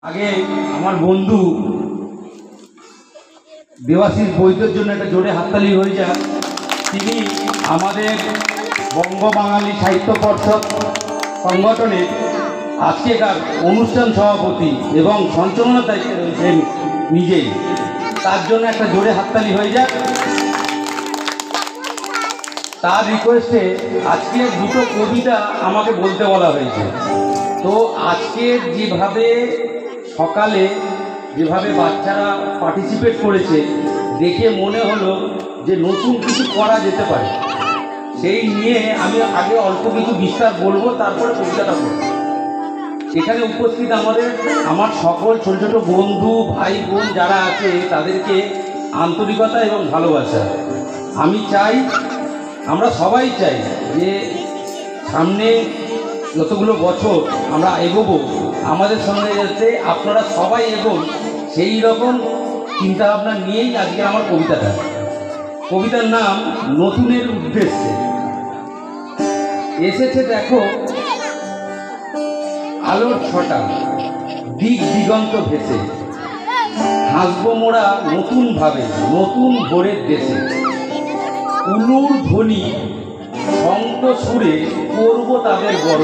আগে আমার বন্ধু দেবাশিস বৈদ্যর জন্য একটা জোরে হাততালি হয়ে যায়। তিনি আমাদের বঙ্গ বাঙালি সাহিত্য পর্ষদ সংগঠনের আজকেকার অনুষ্ঠান সভাপতি এবং সঞ্চালনার দায়িত্বে রয়েছেন নিজেই। তার জন্য একটা জোরে হাততালি হয়ে যায়। তার রিকোয়েস্টে আজকে দুটো কবিতা আমাকে বলতে বলা হয়েছে। তো আজকে যেভাবে সকালে যেভাবে বাচ্চারা পার্টিসিপেট করেছে দেখে মনে হলো যে নতুন কিছু করা যেতে পারে। সেই নিয়ে আমি আগে অল্প কিছু বিস্তার বলবো, তারপরে কবিতাটা বলবো। এখানে উপস্থিত আমার সকল ছোট ছোট বন্ধু ভাই বোন যারা আছে তাদেরকে আন্তরিকতা এবং ভালোবাসা। আমি চাই, আমরা সবাই চাই যে সামনে যতগুলো বছর আমরা এগোবো, আমাদের সঙ্গে যাতে আপনারা সবাই এগোন, সেই রকম চিন্তাভাবনা নিয়েই আজকে আমার কবিতাটা। কবিতার নাম নতুনের উদ্দেশ্যে। এসেছে দেখো আলোর ছটা, দিক দিগন্ত ভেসে, হাসবো মোরা নতুন ভাবে নতুন ভোরের দেশে। উলুর ধ্বনি শঙ্খ সুরে করব তাদের বড়,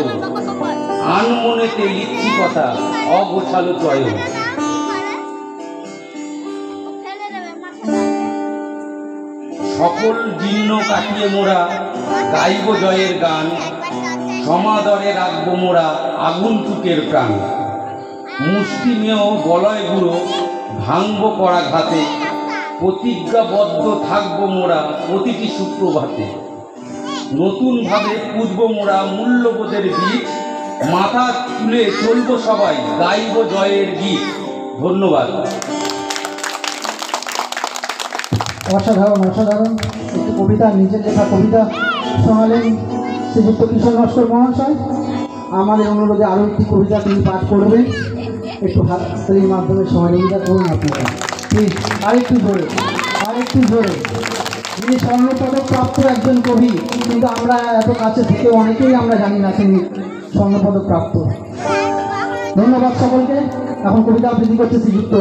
আনমনেতে লিখছি কথা অগোছালো চয়ন। সকল জীর্ণ কাটিয়ে মোরা গাইব জয়ের গান, সমাদরে রাখবো মোরা আগন্তুকের প্রাণ। মুষ্টিমেয় বলয় গুঁড়ো ভাঙব করা ঘাতে, প্রতিজ্ঞাবদ্ধ থাকবো মোরা প্রতিটি সুপ্রভাতে। নতুনভাবে পুঁতব মোরা মূল্যবোধের বীজ, মাথা তুলে চলবো সবাই গাইব জয়ের গীত। ধন্যবাদ। অসাধারণ অসাধারণ একটি কবিতা, নিজের লেখা কবিতা শোনালেন শ্রীযুক্ত কিশোর নস্কর মহাশয়। আমাদের অনুরোধে আরও একটি কবিতা তিনি পাঠ করবেন। একটু হাততালির মাধ্যমে সহযোগিতা করুন আপনারা প্লিজ। আরেকটু জোরে। তিনি স্বর্ণপদক প্রাপ্ত একজন কবি, কিন্তু আমরা এত কাছে থেকে অনেকেই আমরা জানি না তিনি স্বর্ণপদক প্রাপ্ত। ধন্যবাদ সকলকে। এখন কবিতা আবৃত্তি করছে শ্রীযুক্ত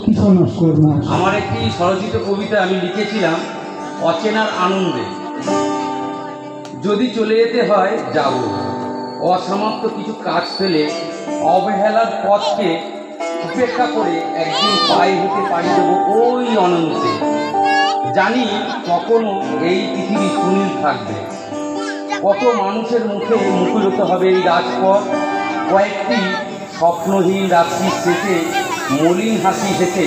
কিশোর নস্কর মহাশয়। আমার একটি স্বরচিত কবিতা আমি লিখেছিলাম অচেনার আনন্দে। যদি চলে যেতে হয় যাব, অসমাপ্ত কিছু কাজ ফেলে অবহেলার পথকে উপেক্ষা করে একদিন পায়ে হেঁটে পাড়ি দেবো ওই অনন্তে। জানি কখনো এই পৃথিবী সুনীল থাকবে, কত মানুষের মুখে মুখরিত হবে এই রাজপথ। কয়েকটি স্বপ্নহীন রাত্রির শেষে মলিন হাসি হেসে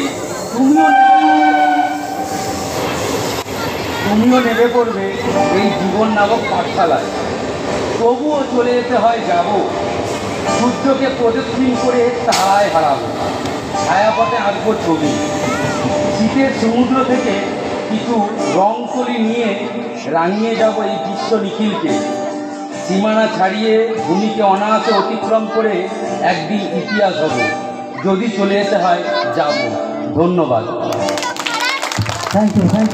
তুমিও নেমে পড়বে এই জীবন নামক পাঠশালায়। তবুও চলে যেতে হয় যাব, সূর্যকে প্রদক্ষিণ করে তারায় হারাবো, ছায়াপথে আঁকবো ছবি। শীতের সমুদ্র থেকে কিছু রং তুলি নিয়ে রাঙিয়ে যাব এই বিশ্ব নিখিলকে। সীমানা ছাড়িয়ে ভূমিকে অনায়াসে অতিক্রম করে একদিন ইতিহাস হব। যদি চলে যেতে হয় যাব। ধন্যবাদ। Thank you.